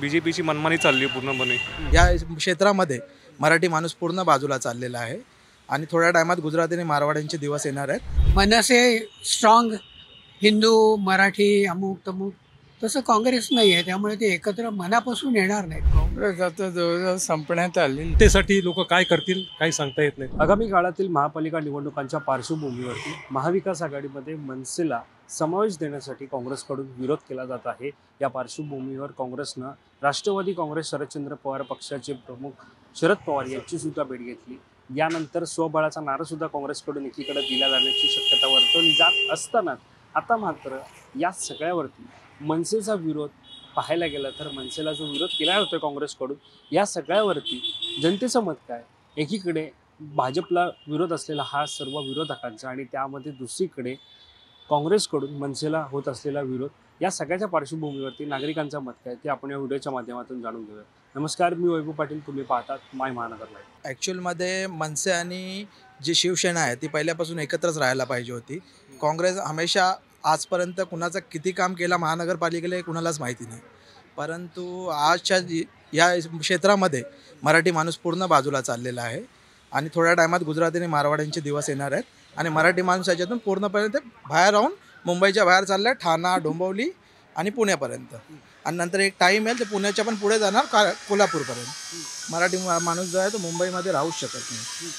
BJPची मनमानी चालली आहे पूर्णपणे. या क्षेत्रामध्ये मराठी माणूस पूर्ण बाजूला चाललेला आहे आणि थोड्या टायमात गुजराती आणि मारवाड्यांचे दिवस येणार आहेत. मनसे स्ट्रॉंग हिंदू मराठी अमुक तमुक तसं काँग्रेस नाही आहे, त्यामुळे ते एकत्र मनापासून येणार नाहीत. काँग्रेस आता जवळजवळ संपण्यात आली. त्यासाठी लोक काय करतील काही सांगता येत नाही. आगामी काळातील महापालिका निवडणुकांच्या पार्श्वभूमीवरती महाविकास आघाडीमध्ये मनसेला समावेश देण्यासाठी काँग्रेसकडून विरोध केला जात आहे. या पार्श्वभूमीवर काँग्रेसनं राष्ट्रवादी काँग्रेस शरदचंद्र पवार पक्षाचे प्रमुख शरद पवार यांची सुद्धा भेट घेतली. यानंतर स्वबळाचा नारा सुद्धा काँग्रेसकडून एकीकडे दिला जाण्याची शक्यता वर्तवली जात असताना आता मात्र या सगळ्यावरती मनसेचा विरोध पाहायला गेला तर मनसेला जो विरोध केला होता काँग्रेसकडून, या सगळ्यावरती जनतेचं मत काय? एकीकडे भाजपला विरोध असलेला हा सर्व विरोधकांचा आणि त्यामध्ये दुसरीकडे काँग्रेसकडून मनसेला होत असलेला विरोध, या सगळ्याच्या पार्श्वभूमीवरती नागरिकांचं मत काय ते आपण या व्हिडिओच्या माध्यमातून जाणून घेऊया. नमस्कार, मी वैभव पाटील, तुम्ही पाहतात माय महानगर लाईव्ह. ॲक्च्युअलमध्ये मनसे आणि जी शिवसेना आहे ती पहिल्यापासून एकत्रच राहायला पाहिजे होती. काँग्रेस हमेशा आजपर्यंत कुणाचं किती काम केलं महानगरपालिकेला हे कुणालाच माहिती नाही, परंतु आजच्या या क्षेत्रामध्ये मराठी माणूस पूर्ण बाजूला चाललेला आहे आणि थोड्या टायमात गुजराती आणि मारवाड्यांचे दिवस येणार आहेत आणि मराठी माणूस याच्यातून पूर्णपणे ते बाहेर राहून मुंबईच्या बाहेर चाललं आहे, ठाणा, डोंबिवली आणि पुण्यापर्यंत, आणि नंतर एक टाईम येईल ते पुण्याच्या पण पुढे जाणार कोल्हापूरपर्यंत. मराठी माणूस जो आहे तो मुंबईमध्ये राहूच शकत नाही,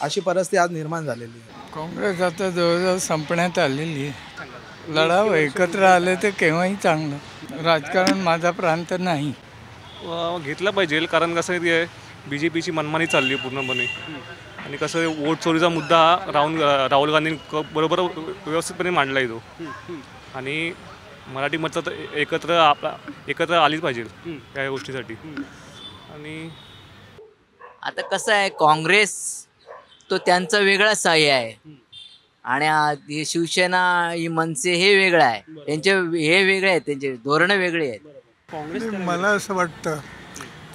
अशी परिस्थिती आज निर्माण झालेली आहे. काँग्रेस आता जवळजवळ संपण्यात आलेली आहे. लढावं, एकत्र आले तर केव्हाही चांगलं. राजकारण माझा प्रांत नाही. घेतलं पाहिजे, कारण कसं आहे BJPची मनमानी चालली आहे पूर्णपणे. आणि कसं आहे, वोट चोरीचा मुद्दा राहुल गांधींनी बरोबर व्यवस्थितपणे मांडला आहे तो. आणि मराठी मतं तर एकत्र आलीच पाहिजे या गोष्टीसाठी. आणि आता कसं आहे, काँग्रेस तो त्यांचा वेगळा साह्य आहे आणि शिवसेना ही मनसे हे वेगळं आहे, त्यांचे हे वेगळे आहेत, त्यांचे धोरणं वेगळे आहेत. मला असं वाटतं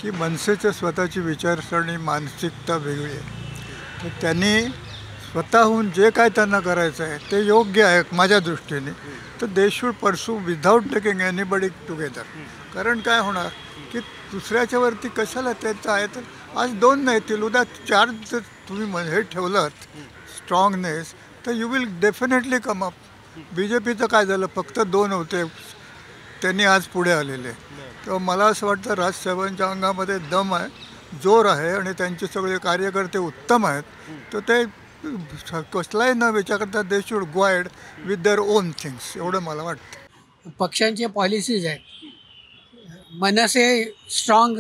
की मनसेचं स्वतःची विचारसरणी मानसिकता वेगळी आहे. तर त्यांनी स्वतःहून जे काय त्यांना करायचं आहे ते योग्य आहे माझ्या दृष्टीने. तर they should pursue without taking anybody together. कारण काय होणार की दुसऱ्याच्यावरती कशाला त्यांचं आहे, तर आज 2 नाही येतील, उद्या 4 जर तुम्ही हे ठेवलं स्ट्रॉंगनेस तर you will definitely come up. BJPचं काय झालं, फक्त 2 होते, त्यांनी आज पुढे आलेले. तर मला असं वाटतं राजसाहेबांच्या अंगामध्ये दम आहे, जोर आहे आणि त्यांचे सगळे कार्यकर्ते उत्तम आहेत. तर ते कसलाही न विचार करता they should go ahead with their own things, एवढं मला वाटतं. पक्षांचे पॉलिसीज आहेत. मनसे स्ट्रॉंग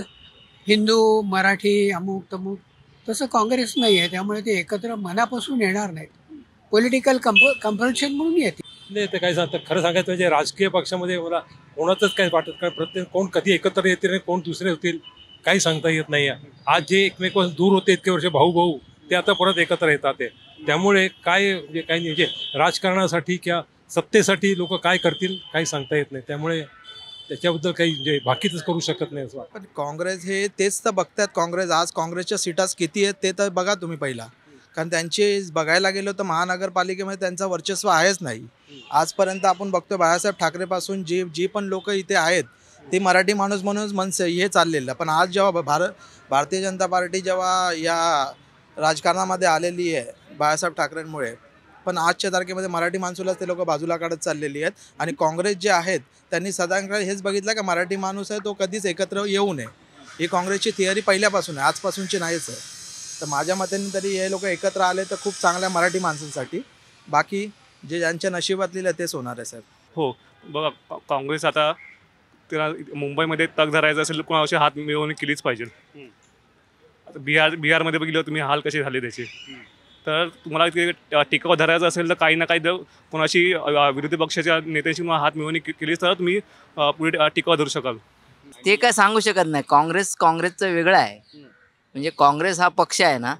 हिंदू मराठी अमुक तमुक तसं काँग्रेस नाही आहे, त्यामुळे ते एकत्र मनापासून येणार नाहीत. पॉलिटिकल कंपल्शन म्हणून येते. नाही ते काय सांगतं, खरं सांगायचं म्हणजे राजकीय पक्षामध्ये मला कोणाचंच काही वाटत काय, प्रत्येक कोण कधी एकत्र येतील आणि कोण दुसरे होतील काही सांगता येत नाही. आज जे एकमेकांपासून दूर होते इतके वर्ष भाऊ ते आता परत एकत्र येतात. त्यामुळे काय म्हणजे काही म्हणजे राजकारणासाठी किंवा सत्तेसाठी लोक काय करतील काही सांगता येत नाही. त्यामुळे त्याच्याबद्दल काही म्हणजे बाकीच करू शकत नाही असं. पण काँग्रेस हे तेच तर बघतात. काँग्रेसच्या सीटास किती आहेत ते तर बघा तुम्ही पहिला, कारण त्यांचे बघायला गेलो तर महानगरपालिकेमध्ये त्यांचा वर्चस्व आहेच नाही. आजपर्यंत आपण बघतो बाळासाहेब ठाकरेपासून जी पण लोक इथे आहेत ते मराठी माणूस म्हणून मनसे हे चाललेलं. पण आज जेव्हा भारतीय जनता पार्टी जेव्हा या राजकारणामध्ये आलेली आहे बाळासाहेब ठाकरेंमुळे, पण आजच्या तारखेमध्ये मराठी माणसालाच ते लोक बाजूला काढत चाललेली आहेत. आणि काँग्रेस जे आहेत त्यांनी सदांकडे हेच बघितलं का मराठी माणूस आहे तो कधीच एकत्र येऊ नये. ही काँग्रेसची थिअरी पहिल्यापासून आहे, आजपासूनची नाहीच आहे. तर माझ्या मताने तरी हे लोक एकत्र आले तर खूप चांगल्या मराठी माणसांसाठी. बाकी जे ज्यांच्या नशिबात लिहिलं तेच होणार आहे साहेब. हो बघा, काँग्रेस आता त्याला मुंबईमध्ये तग धरायचं असेल तर कोणाशी हात मिळवणी केलीच पाहिजे. आता बिहारमध्ये बघितलं तुम्ही हाल कसे झाले त्याचे. तर तुम्हाला ते टिकाव धरायचं असेल तर काही ना काही कोणाशी विरोधी पक्षाच्या नेत्यांशी हात मिळवणी केलीच तर तुम्ही पुढे टिकाव धरू शकाल. ते काय सांगू शकत नाही. काँग्रेसचं वेगळं आहे. म्हणजे काँग्रेस हा पक्ष आहे ना,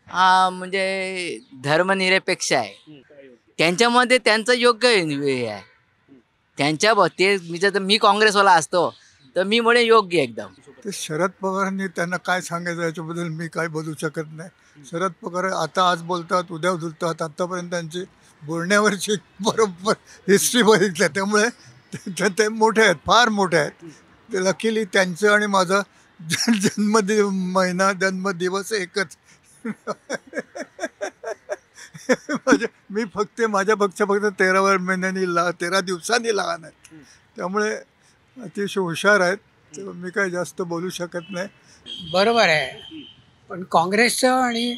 हा म्हणजे धर्मनिरपेक्ष आहे. त्यांच्यामध्ये त्यांचं योग्य हे आहे. मी काँग्रेसवाला असतो तर मी म्हणे योग्य एकदम. ते शरद पवारांनी त्यांना काय सांगायचं याच्याबद्दल मी काय बोलू शकत नाही. शरद पवार आता आज बोलतात उद्या बोलतात, आत्तापर्यंत त्यांची बोलण्यावरची बरोबर हिस्ट्री बघितलं. त्यामुळे ते मोठे आहेत, फार मोठे आहेत. लकीली त्यांचं आणि माझा जन्मदिवस एकच. मी माझ्या पक्ष फक्त 13 दिवसांनी लहान आहे. त्यामुळे अतिशय हुशार आहेत. तर मी काही जास्त बोलू शकत नाही. बरोबर आहे, पण काँग्रेसचं आणि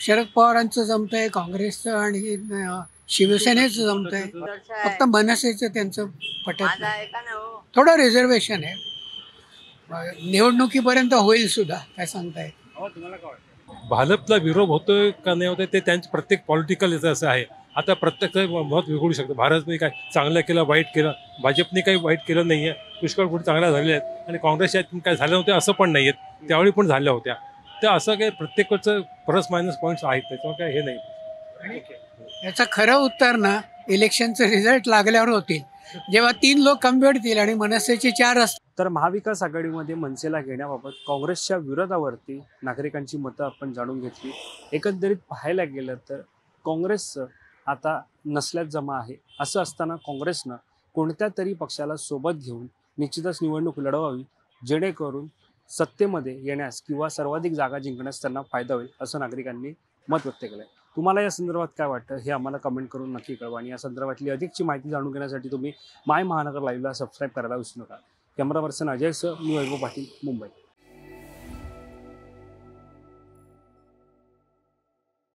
शरद पवारांचं जमतंय, काँग्रेसचं आणि शिवसेनेचं जमतंय, फक्त मनसेचं त्यांचं पटत नाही. थोडं रिझर्वेशन आहे. निवडणुकीपर्यंत होईल सुद्धा, काय सांगताय? भाजपला विरोध होतोय का नाही होतोय ते त्यांचं प्रत्येक पॉलिटिकल याचं असं आहे. आता प्रत्येकाचं मत वेगळू शकतं. भारतने काय चांगलं केलं, वाईट केलं. भाजपने काही वाईट केलं नाही आहे. पुष्कळ गोष्टी चांगल्या झालेल्या आहेत आणि काँग्रेसच्या काय झाल्या नव्हत्या असं पण नाही आहेत. त्यावेळी पण झाल्या होत्या. तर असं काही प्रत्येकाचं प्लस मायनस पॉईंट्स आहेत, त्याच्यावर काय हे नाही. याचं खरं उत्तर ना इलेक्शनचं रिझल्ट लागल्यावर होतील, जेव्हा 3 लोक कमी पडतील आणि मनसेचे 4 असतील. तर महाविकास आघाडीमध्ये मनसेला घेण्याबाबत काँग्रेसच्या विरोधावरती नागरिकांची मतं आपण जाणून घेतली. एकंदरीत पाहायला गेलं तर काँग्रेसचं आता नसल्यात जमा आहे. असं असताना काँग्रेसनं कोणत्या तरी पक्षाला सोबत घेऊन निश्चितच निवडणूक लढवावी, जेणेकरून सत्तेमध्ये येण्यास किंवा सर्वाधिक जागा जिंकण्यास त्यांना फायदा होईल, असं नागरिकांनी मत व्यक्त केलं आहे. तुम्हाला या संदर्भात काय वाटतं हे आम्हाला कमेंट करून नक्की कळवा आणि या संदर्भातली अधिकची माहिती जाणून घेण्यासाठी तुम्ही माय महानगर लाईव्हला सबस्क्राईब करायला विसरू नका. कॅमेरा पर्सन अजयसह मी वैभव पाटील, मुंबई.